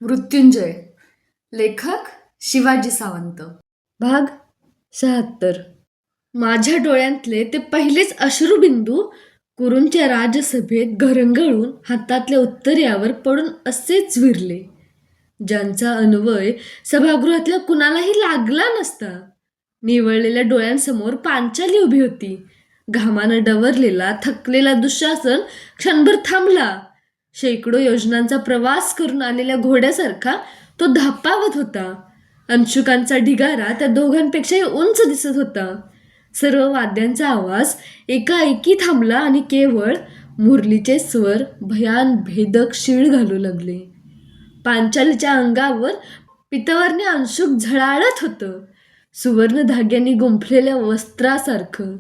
मृत्युंजय. लेखक शिवाजी सावंत. भाग 76. माझ्या डोळ्यांतले ते पहिलेच अश्रुबिंदू कुरूंच्या राजसभेत घरंगळून हातातल्या उत्तर्यावर पडून असेच विरले, ज्यांचा अन्वय सभागृहातल्या कुणालाही लागला नसता. निवळलेल्या डोळ्यांसमोर पांचाली उभी होती. घामानं डवरलेला थकलेला दुःशासन क्षणभर थांबला. शेकडो योजनांचा प्रवास करून आलेल्या घोड्यासारखा तो धापावत होता. अंशुकांचा ढिगारा त्या दोघांपेक्षाही उंच दिसत होता. सर्व वाद्यांचा आवाज एकाएकी थांबला आणि केवळ मुरलीचे स्वर भयान भेदक शीळ घालू लागले. पांचालीच्या अंगावर पितवर्णी अंशुक झळाळत होतं, सुवर्ण धाग्यांनी गुंफलेल्या वस्त्रासारखं.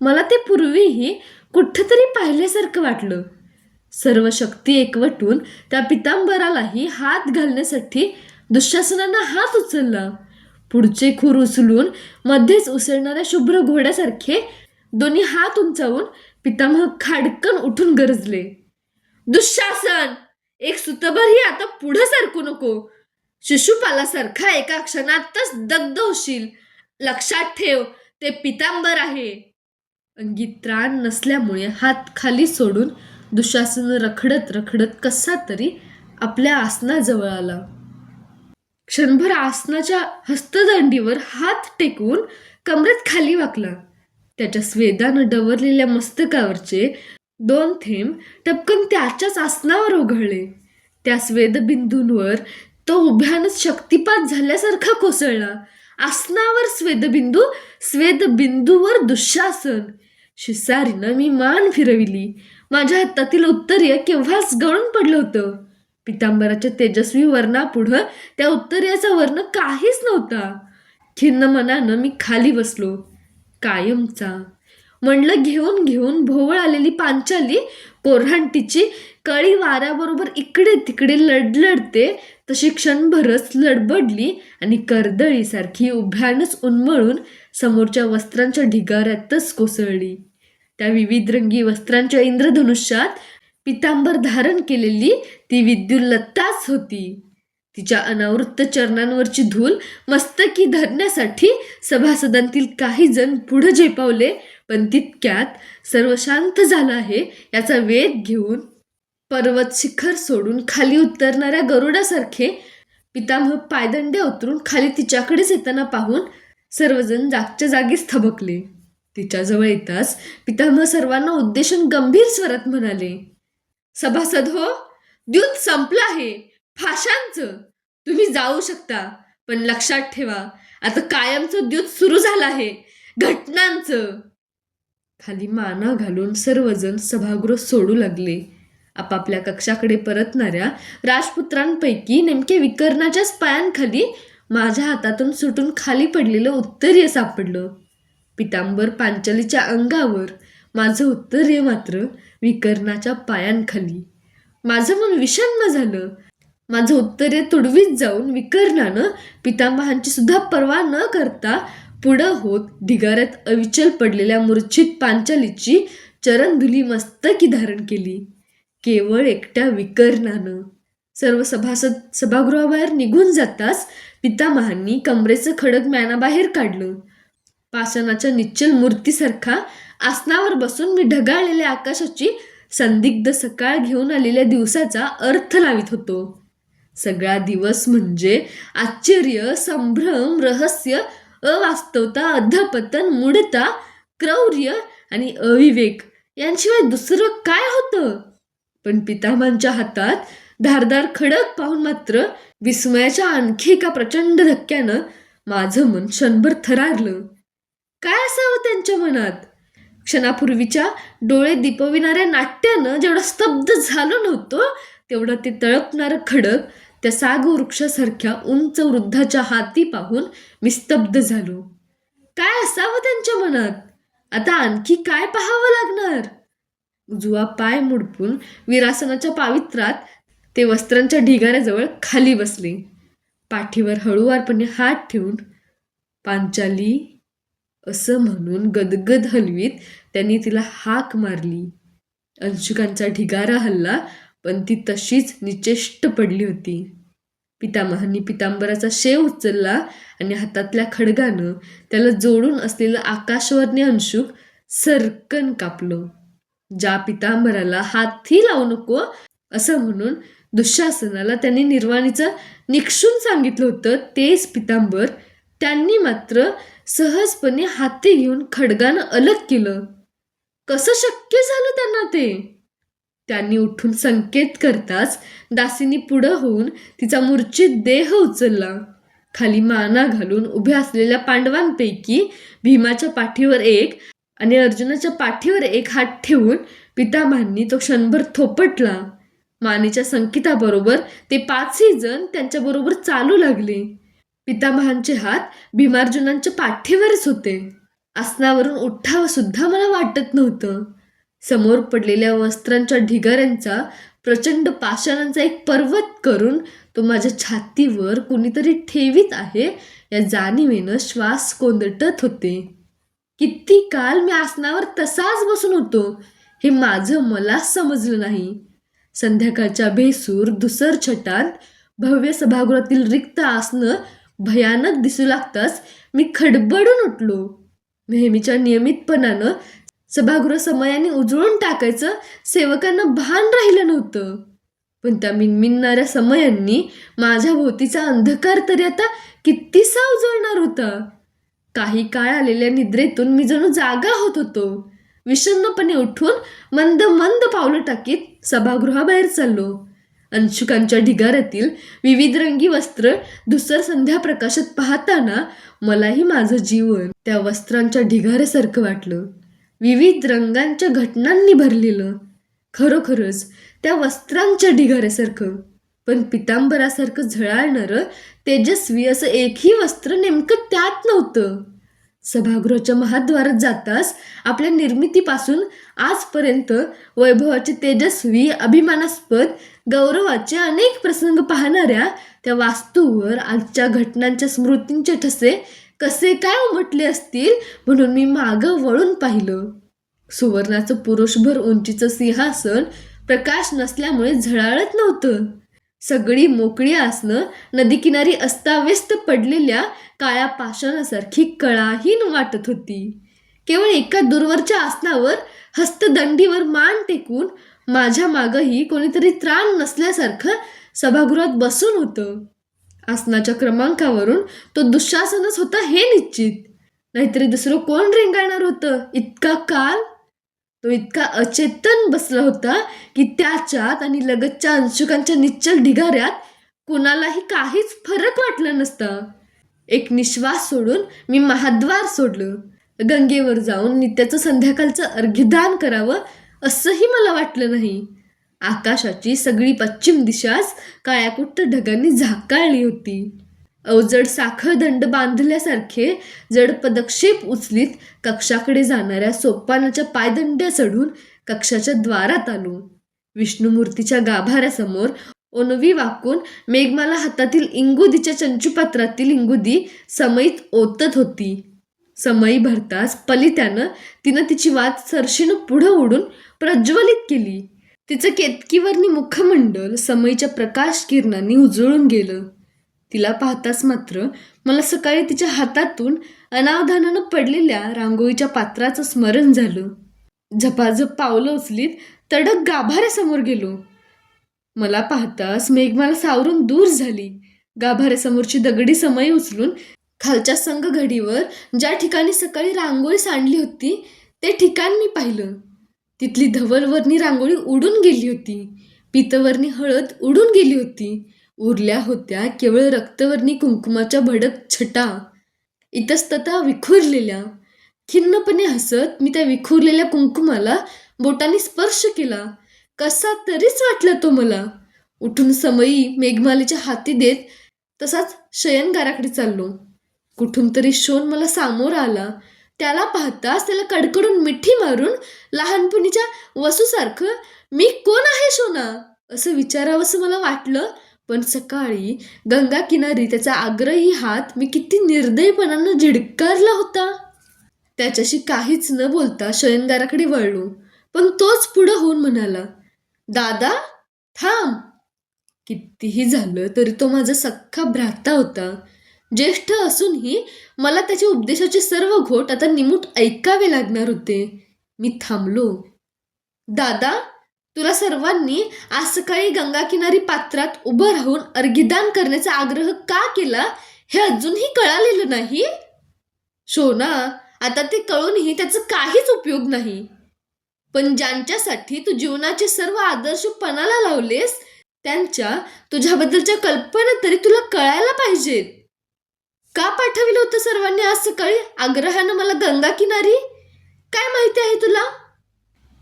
मला ते पूर्वीही कुठंतरी पाहिल्यासारखं वाटलं. सर्व शक्ती एकवटून त्या पितांबरालाही हात घालण्यासाठी दुःशासनानं हात उचलला. पुढचे खूर उचलून मध्येच उसळणाऱ्या शुभ्र घोड्यासारखे दोन्ही हात उंचावून पितामह खाडकन उठून गरजले, दुःशासन, एक सुतभरही आता पुढं सरकू नको. शिशुपालासारखा एका क्षणातच दग्ध होशील. लक्षात ठेव, ते पितांबर आहे. अंगी त्राण नसल्यामुळे हात खाली सोडून दुःशासन रखडत रखडत कसा तरी आपल्या आसनाजवळ आला. क्षणभर आसनाच्या हस्तदंडीवर हात टेकवून कमरेत खाली वाकला. त्याच्या स्वेदानं डवरलेल्या मस्तकावरचे 2 थेंब टपकन त्याच्याच आसनावर ओघळले. त्या स्वेदबिंदूंवर तो उभ्यानच शक्तिपात झाल्यासारखा कोसळला. आसनावर स्वेदबिंदू, स्वेदबिंदूवर दुःशासन. शिसारीनं मी मान फिरविली. माझ्या हातातील उत्तरीय केव्हाच गळून पडलं होतं. पितांबराच्या तेजस्वी वर्णापुढं त्या उत्तरीयाचा वर्ण काहीच नव्हता. खिन्न मनानं मी खाली बसलो. कायमचा म्हणलं घेऊन घेऊन भोवळ आलेली पांचाली कोऱ्हांटीची कळी वाऱ्याबरोबर इकडे तिकडे लडलडते तशी क्षणभरच लडबडली आणि कर्दळीसारखी उभ्यानच उन्मळून समोरच्या वस्त्रांच्या ढिगाऱ्यातच कोसळली. त्या विविध रंगी वस्त्रांच्या इंद्रधनुष्यात पितांबर धारण केलेली ती विद्युल्लताच होती. तिच्या अनावृत्त चरणांवरची धूल मस्तकी धरण्यासाठी सभासदांतील काही जण पुढे झेपावले, पण तितक्यात सर्व शांत झालं आहे याचा वेध घेऊन पर्वत शिखर सोडून खाली उतरणाऱ्या गरुडासारखे पितामह पायदंड्या उतरून खाली तिच्याकडेच येताना पाहून सर्वजण जागच्या जागीच थबकले. तिच्याजवळ येताच पितामह सर्वांना उद्देशून गंभीर स्वरात म्हणाले, सभासद हो, द्यूत संपलं आहे. फाशांचं. तुम्ही जाऊ शकता, पण लक्षात ठेवा, आता कायमचं द्यूत सुरू झालं आहे. घटनांचं. खाली माना घालून सर्वजण सभागृह सोडू लागले. आपापल्या कक्षाकडे परतणाऱ्या राजपुत्रांपैकी नेमके विकर्णाच्याच पायांखाली माझ्या हातातून सुटून खाली पडलेलं उत्तरीय सापडलं. पितांबर पांचालीच्या अंगावर, माझं उत्तरीय मात्र विकर्णाच्या पायांखाली. माझं मन विषण्ण झालं. माझं उत्तरीय तुडवीत जाऊन विकर्णानं पितांबरांची सुद्धा पर्वा न करता पुढं होत ढिगाऱ्यात अविचल पडलेल्या मूर्छित पांचालीची चरणधुली मस्तकी धारण केली. केवळ एकट्या विकर्णानं. सर्व सभासद सभागृहाबाहेर निघून जाताच पितामहांनी कमरेचं खडक म्यानाबाहेर काढलं. पाषाणाच्या निश्चल मूर्तीसारखा आसनावर बसून मी ढगाळलेल्या आकाशाची संदिग्ध सकाळ घेऊन आलेल्या दिवसाचा अर्थ लावित होतो. सगळा दिवस म्हणजे आश्चर्य, संभ्रम, रहस्य, अवास्तवता, अधपतन, मूढता, क्रौर्य आणि अविवेक यांशिवाय दुसरं काय होतं? पण पितामहांच्या हातात धारदार खडक पाहून मात्र विस्मयाच्या आणखी एका प्रचंड धक्क्यानं माझं मन क्षणभर थरारलं. काय असावं त्यांच्या मनात? क्षणापूर्वीच्या डोळे दिपविणाऱ्या नाट्यानं जेवढं स्तब्ध झालो नव्हतो, तेवढं ते तळपणारं खडक त्या सागवृक्षासारख्या उंच वृद्धाच्या हाती पाहून मी स्तब्ध झालो. काय असावं त्यांच्या मनात? आता आणखी काय पाहावं लागणार? उजवा पाय मुडपून वीरासनाच्या पावित्र्यात ते वस्त्रांच्या ढिगाऱ्याजवळ खाली बसले. पाठीवर हळुवारपणे हात ठेवून, पांचाली असं म्हणून गदगद हलवीत त्यांनी तिला हाक मारली. अंशुकांचा ढिगारा हल्ला, पण ती तशीच निचेष्ट पडली होती. पितामहांनी पितांबराचा शेव उचलला आणि हातातल्या खडगानं त्याला जोडून असलेलं आकाशवर्णी अंशुक सरकन कापलं. ज्या पितांबराला हातही लावू नको असं म्हणून दुःशासनाला त्यांनी निर्वाणीचं निक्षून सांगितलं होतं, तेच पितांबर त्यांनी मात्र सहजपणे हाती घेऊन खडगानं अलग केलं. कसं शक्य झालं त्यांना ते? त्यांनी उठून संकेत करताच दासीनी पुढं होऊन तिचा मूर्छित देह उचलला. खाली माना घालून उभ्या असलेल्या पांडवांपैकी भीमाच्या पाठीवर एक आणि अर्जुनाच्या पाठीवर एक हात ठेवून पितामहांनी तो क्षणभर थोपटला. मानेच्या संकेताबरोबर ते 5ही जण त्यांच्याबरोबर चालू लागले. पितामहांचे हात भीमार्जुनांच्या पाठीवरच होते. आसनावरून उठावं सुद्धा मला वाटत नव्हतं. समोर पडलेल्या वस्त्रांच्या ढिगाऱ्यांचा प्रचंड पाषाणांचा एक पर्वत करून तो माझ्या छातीवर कुणीतरी ठेवीत आहे या जाणीवेनं श्वास कोंदटत होते. किती काल मी आसनावर तसाच बसून होतो हे माझं मलाच समजलं नाही. संध्याकाळच्या भेसूर धुसर छटात भव्य सभागृहातील रिक्त आसनं भयानक दिसू लागताच मी खडबडून उठलो. नेहमीच्या नियमितपणानं सभागृह समयाने उजळून टाकायचं सेवकांना भान राहिलं नव्हतं. पण त्या मिनमिनणाऱ्या समयांनी माझ्या भोवतीचा अंधकार तरी आता कितीसा उजळणार होता. काही काळ आलेल्या निद्रेतून मी जणू जागा होत होतो. विषण्णपणे उठून मंद मंद पावलं टाकीत सभागृहाबाहेर चाललो. अंशुकांच्या ढिगाऱ्यातील विविध रंगी वस्त्र धुसर संध्याप्रकाशात पाहताना मलाही माझं जीवन त्या वस्त्रांच्या ढिगाऱ्यासारखं वाटलं. विविध रंगांच्या घटनांनी भरलेलं. खरोखरच त्या वस्त्रांच्या ढिगाऱ्यासारखं. पण पितांबरासारखं झळाळणारं तेजस्वी असं एकही वस्त्र नेमकं त्यात नव्हतं. सभागृहाच्या महाद्वारात जाताच आपल्या निर्मितीपासून आजपर्यंत वैभवाचे तेजस्वी अभिमानास्पद गौरवाचे अनेक प्रसंग पाहणाऱ्या त्या वास्तूवर आजच्या घटनांच्या स्मृतींचे ठसे कसे काय उमटले असतील म्हणून मी मागं वळून पाहिलं. सुवर्णाचं पुरुषभर उंचीचं सिंहासन प्रकाश नसल्यामुळे झळाळत नव्हतं. सगळी मोकळी आसनं नदीकिनारी अस्ताव्यस्त पडलेल्या काळ्या पाषाणासारखी कळाहीन वाटत होती. केवळ एका दूरवरच्या आसनावर हस्तदंडीवर मान टेकून माझ्या मागंही कोणीतरी त्राण नसल्यासारखं सभागृहात बसून होतं. आसनाच्या क्रमांकावरून तो दुःशासनच होता हे निश्चित. नाहीतरी दुसरं कोण रेंगाळणार होतं इतका काल? तो इतका अचेतन बसला होता की त्याच्यात आणि लगतच्या अंशुकांच्या निश्चल ढिगाऱ्यात कुणालाही काहीच फरक वाटला नसता. एक निश्वास सोडून मी महाद्वार सोडलं. गंगेवर जाऊन नित्याचं संध्याकाळचं अर्घ्यदान करावं असंही मला वाटलं नाही. आकाशाची सगळी पश्चिम दिशाच काळ्याकुट्ट ढगांनी झाकाळली होती. अवजड साखळदंड बांधल्यासारखे जड पदक्षेप उचलीत कक्षाकडे जाणाऱ्या सोपानाच्या पायदंड्या चढून कक्षाच्या द्वारात आलो. विष्णुमूर्तीच्या गाभाऱ्यासमोर ओनवी वाकून मेघमाला हातातील इंगुदीच्या चंचुपात्रातील इंगुदी समईत ओतत होती. समई भरताच पलित्यानं तिनं तिची वात सरशीनं पुढं ओढून प्रज्वलित केली. तिचं केतकीवर्णी मुखमंडल समईच्या प्रकाश किरणांनी उजळून गेलं. तिला पाहताच मात्र मला सकाळी तिच्या हातातून अनावधानानं पडलेल्या रांगोळीच्या पात्राचं स्मरण झालं. झपाझप पावलं उचलीत तडक गाभाऱ्यासमोर गेलो. मला पाहताच मेघमाला सावरून दूर झाली. गाभाऱ्यासमोरची दगडी समई उचलून खालच्या संगघडीवर ज्या ठिकाणी सकाळी रांगोळी सांडली होती ते ठिकाण मी पाहिलं. तिथली धवलवर्णी रांगोळी उडून गेली होती. पीतवर्णी हळद उडून गेली होती. उरल्या होत्या केवळ रक्तवर्णी कुंकुमाच्या भडक छटा इतस्ततः विखुरलेल्या. खिन्नपणे हसत मी त्या विखुरलेल्या कुंकुमाला बोटांनी स्पर्श केला. कसा तरीच वाटला तो मला. उठून समई मेघमालेच्या हाती देत तसाच शयनगाराकडे चाललो. कुठून तरी शोन मला सामोर आला. त्याला पाहताच त्याला कडकडून मिठी मारून लहानपणीच्या वसूसारखं मी कोण आहे शोना असं विचारावंसं मला वाटलं. पण सकाळी गंगा किनारी त्याचा आग्रही हात मी किती निर्दयपणानं झिडकारला होता. त्याच्याशी काहीच न बोलता शयनगाराकडे वळलो. पण तोच पुढं होऊन म्हणाला, दादा थांब. कितीही झालं तरी तो माझा सख्खा भ्राता होता. ज्येष्ठ असूनही मला त्याच्या उपदेशाचे सर्व घोट आता निमूट ऐकावे लागणार होते. मी थांबलो. दादा, तुला सर्वांनी आज सकाळी गंगाकिनारी पात्रात उभं राहून अर्घ्यदान करण्याचा आग्रह का केला हे अजूनही कळालेलं नाही? शोना, आता ते कळूनही त्याचा काहीच उपयोग नाही. पण ज्यांच्यासाठी तू जीवनाचे सर्व आदर्श पणाला लावलेस त्यांच्या तुझ्याबद्दलच्या कल्पना तरी तुला कळायला पाहिजेत. का पाठविलं होतं सर्वांनी आज सकाळी आग्रहानं मला गंगाकिनारी? काय माहिती आहे तुला?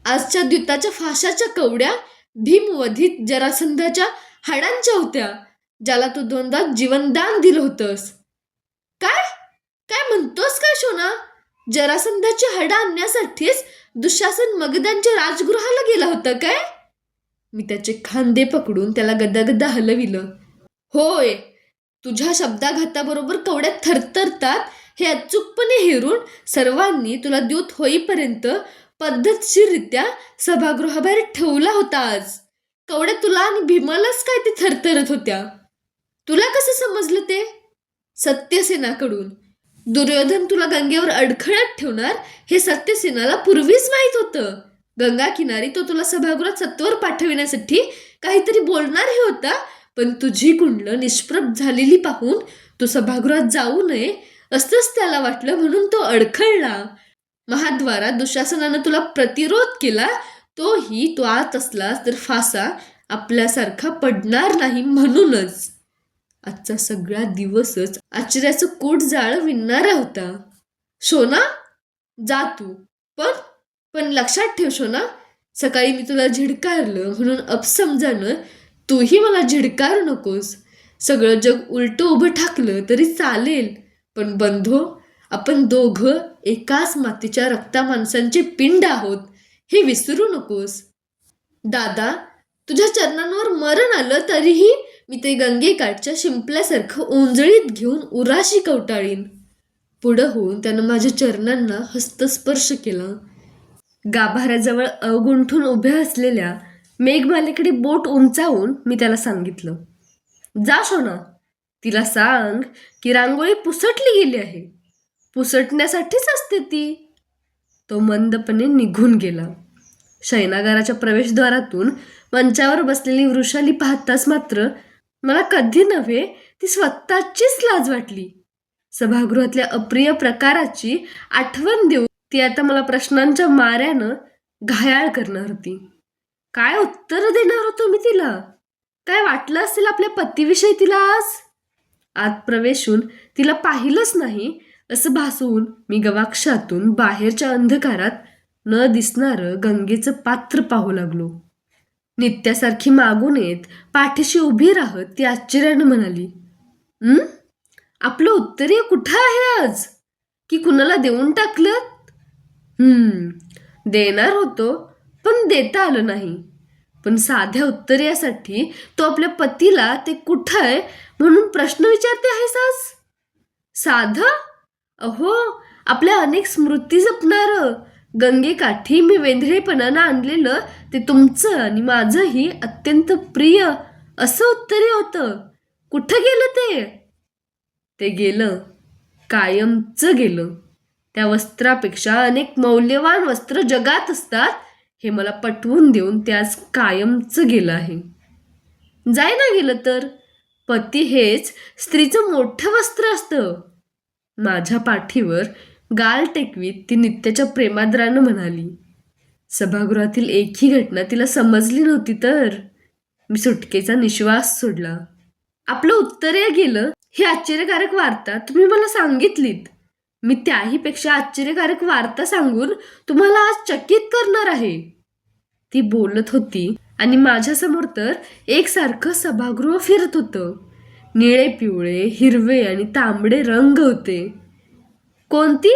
आजच्या द्यूताच्या फाशाच्या कवड्या भीमवधित जरासंधाच्या हाडांच्या होत्या, ज्याला तू 2दा जीवनदान दिलं होतंस. काय काय म्हणतोस काय शोना? जरासंधाची हाडं आणण्यासाठीच दुःशासन मगधांच्या राजगृहाला गेला होता काय? मी त्याचे खांदे पकडून त्याला गदागदा हलविलं. होय, तुझ्या शब्दाघाताबरोबर कवड्या थरथरतात हे अचूकपणे हेरून सर्वांनी तुला द्यूत होईपर्यंत पद्धतशीररित्या सभागृहाबाहेर ठेवला होता. आज कवड्या तुला आणि भीमालाच काय ते थरथरत होत्या. तुला कसं समजलं ते? सत्यसेनाकडून. दुर्योधन तुला गंगेवर अडखळत ठेवणार हे सत्यसेनाला पूर्वीच माहीत होतं. गंगा किनारी तो तुला सभागृहात सत्वर पाठविण्यासाठी काहीतरी बोलणारही होता, पण तुझी कुंडलं निष्प्रभ झालेली पाहून तू सभागृहात जाऊ नये असंच त्याला वाटलं, म्हणून तो अडखळला. महाद्वारात दुःशासनानं तुला प्रतिरोध केला, तोही तो आत असलास तर फासा आपल्यासारखा पडणार नाही म्हणूनच. आजचा सगळा दिवसच आश्चर्याचं कोट जाळं विणणारा होता. शोना, जा तू. पण लक्षात ठेव शोना, सकाळी मी तुला झिडकारलं म्हणून अपसमजानं तूही मला झिडकारू नकोस. सगळं जग उलटं उभं ठाकलं तरी चालेल, पण बंधो, आपण दोघं एकाच मातीच्या रक्ता माणसांचे पिंड आहोत हे विसरू नकोस. दादा, तुझ्या चरणांवर मरण आलं तरीही मी ते गंगेकाठच्या शिंपल्यासारखं ओंजळीत घेऊन उराशी कवटाळीन. पुढं होऊन त्यानं माझ्या चरणांना हस्तस्पर्श केला. गाभाऱ्याजवळ अवगुंठून उभ्या असलेल्या मेघमालेकडे बोट उंचावून मी त्याला सांगितलं, जा शोना, तिला सांग की रांगोळी पुसटली गेली आहे. पुसटण्यासाठीच असते ती. तो मंदपणे निघून गेला. शयनागाराच्या प्रवेशद्वारातून मंचावर बसलेली वृषाली पाहताच मात्र मला कधी नव्हे ती स्वतःचीच लाज वाटली. सभागृहातल्या अप्रिय प्रकाराची आठवण देऊन ती आता मला प्रश्नांच्या माऱ्यानं घायाळ करणार होती. काय उत्तर देणार होतो मी तिला? काय वाटलं असेल आपल्या पतीविषयी तिला आज? आत प्रवेशून तिला पाहिलंच नाही असं भासवून मी गवाक्षातून बाहेरच्या अंधकारात न दिसणारं गंगेचं पात्र पाहू लागलो. नित्यासारखी मागून येत पाठीशी उभी राहत ती आश्चर्यानं म्हणाली, आपलं उत्तरीय कुठं आहे आज? की कुणाला देऊन टाकलं? देणार होतो पण देता आलं नाही. पण साध्या उत्तरासाठी तो आपल्या पतीला ते कुठं आहे म्हणून प्रश्न विचारते आहेस आज? साधं? अहो, आपल्या अनेक स्मृती जपणारं गंगेकाठी मी वेंधळेपणानं आणलेलं ते तुमचं आणि माझंही अत्यंत प्रिय असं उत्तरे होतं. कुठं गेलं ते? ते गेलं, कायमचं गेलं. त्या वस्त्रापेक्षा अनेक मौल्यवान वस्त्र जगात असतात हे मला पटवून देऊन ते आज कायमचं गेलं आहे. जाय ना गेलं तर. पती हेच स्त्रीचं मोठं वस्त्र असतं. माझ्या पाठीवर गाल टेकवीत ती नित्याच्या प्रेमादरानं म्हणाली. सभागृहातील एकही घटना तिला समजली नव्हती तर मी सुटकेचा निश्वास सोडला. आपलं उत्तरे गेलं ही आश्चर्यकारक वार्ता तुम्ही मला सांगितलीत. मी त्याहीपेक्षा आश्चर्यकारक वार्ता सांगून तुम्हाला आज चकित करणार आहे. ती बोलत होती आणि माझ्यासमोर तर एकसारखं सभागृह फिरत होतं. निळे, पिवळे, हिरवे आणि तांबडे रंग होते. कोणती?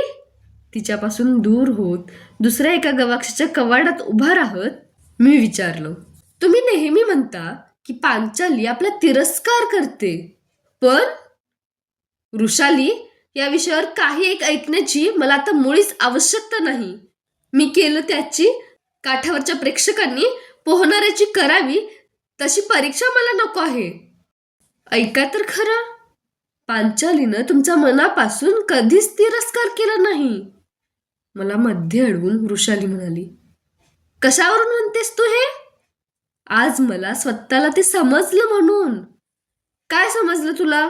तिच्यापासून दूर होत दुसऱ्या एका गवाक्षाच्या कवाडात उभा राहत मी विचारलं. तुम्ही नेहमी म्हणता की पांचाली आपला तिरस्कार करते, पण वृषाली, या विषयावर काही एक ऐकण्याची मला आता मुळीच आवश्यकता नाही. मी केलं त्याची काठावरच्या प्रेक्षकांनी पोहणाऱ्याची करावी तशी परीक्षा मला नको आहे. ऐका तर खरं, पांचालीनं तुमच्या मनापासून कधीच तिरस्कार केला नाही. मला मध्ये अडवून वृषाली म्हणाली, कशावरून म्हणतेस तू हे? आज मला स्वतःला ते समजलं म्हणून. काय समजलं तुला?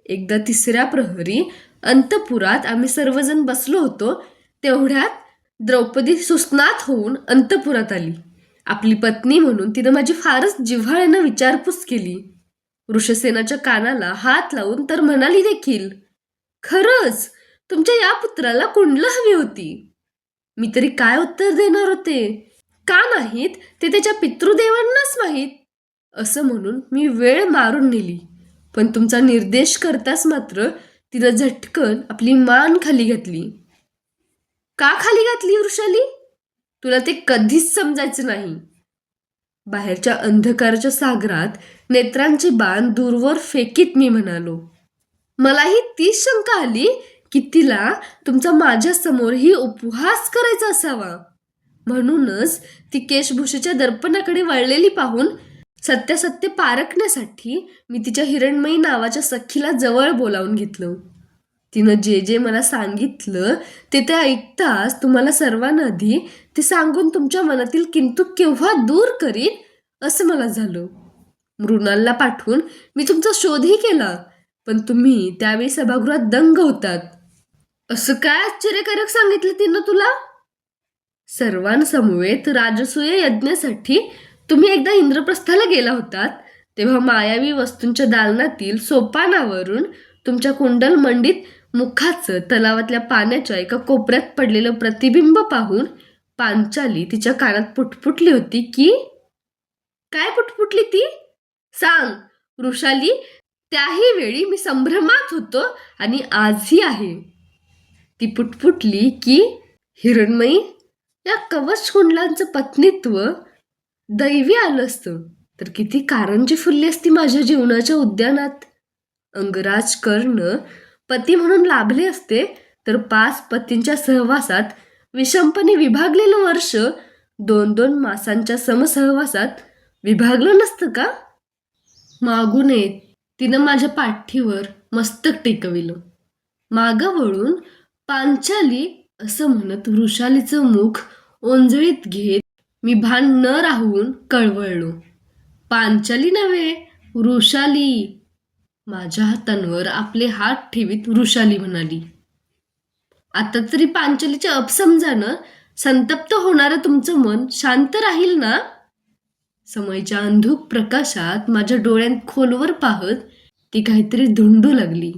एकदा तिसऱ्या प्रहरी अंतपुरात आम्ही सर्वजण बसलो होतो, तेवढ्यात द्रौपदी सुस्नात होऊन अंतपुरात आली. आपली पत्नी म्हणून तिनं माझी फारच जिव्हाळ्यानं विचारपूस केली. वृषसेनाच्या कानाला हात लावून तर म्हणाली देखील, खरंच तुमच्या या पुत्राला कुंडलं हवी होती. मी तरी काय उत्तर देणार होते? का नाहीत ते त्याच्या पितृदेवांनाच माहीत, असं म्हणून मी वेळ मारून नेली. पण तुमचा निर्देश करताच मात्र तिनं झटकन आपली मान खाली घातली. का खाली घातली वृषाली? तुला ते कधीच समजायचं नाही. बाहेरच्या अंधकाराच्या सागरात नेत्रांचे बाण दूरवर फेकीत मी म्हणालो. मलाही तीच शंका आली की तिला तुमचा माझ्या समोरही उपहास करायचा असावा. म्हणूनच ती केशभूषेच्या दर्पणाकडे वळलेली पाहून सत्यासत्य पारखण्यासाठी मी तिच्या हिरणमयी नावाच्या सखीला जवळ बोलावून घेतलं. तिनं जे जे मला सांगितलं ते ऐकताच तुम्हाला सर्वांना आधी ते सांगून तुमच्या मनातील किंतु केव्हा दूर करीन असं मला झालं. मृणालला पाठवून मी तुमचा शोधही केला, पण तुम्ही त्यावेळी सभागृहात दंग होतात. असं काय आश्चर्यकारक सांगितलं तिनं तुला? सर्वांसमवेत राजसूय यज्ञासाठी तुम्ही एकदा इंद्रप्रस्थाला गेला होतात, तेव्हा मायावी वस्तूंच्या दालनातील सोपानावरून तुमच्या कुंडल मंडित मुखाचं तलावातल्या पाण्याच्या एका कोपऱ्यात पडलेलं प्रतिबिंब पाहून पांचाली तिच्या कानात पुटपुटली होती की काय पुटपुटली ती? सांग वृषाली. त्याही वेळी मी संभ्रमात होतो आणि आजही आहे. ती पुटपुटली की हिरणमयी, या कवच कुंडलांचं पत्नीत्व दैवी आलं असतं तर किती कारंजी फुलली असती माझ्या जीवनाच्या उद्यानात. अंगराज कर्ण पती म्हणून लाभले असते तर 5 पतींच्या सहवासात विषमपणे विभागलेलं वर्ष 2-2 मासांच्या समसहवासात विभागलं नसतं का? मागून येत तिनं माझ्या पाठीवर मस्तक टेकविलं. मागं वळून पांचाली असं म्हणत वृषालीचं मुख ओंजळीत घेत मी भान न राहून कळवळलो. पांचाली नव्हे, वृषाली. माझ्या हातांवर आपले हात ठेवीत वृषाली म्हणाली, आता तरी पांचालीच्या अपसमजानं संतप्त होणारं तुमचं मन शांत राहील ना? समयच्या अंधुक प्रकाशात माझ्या डोळ्यात खोलवर पाहत ती काहीतरी धुंडू लागली.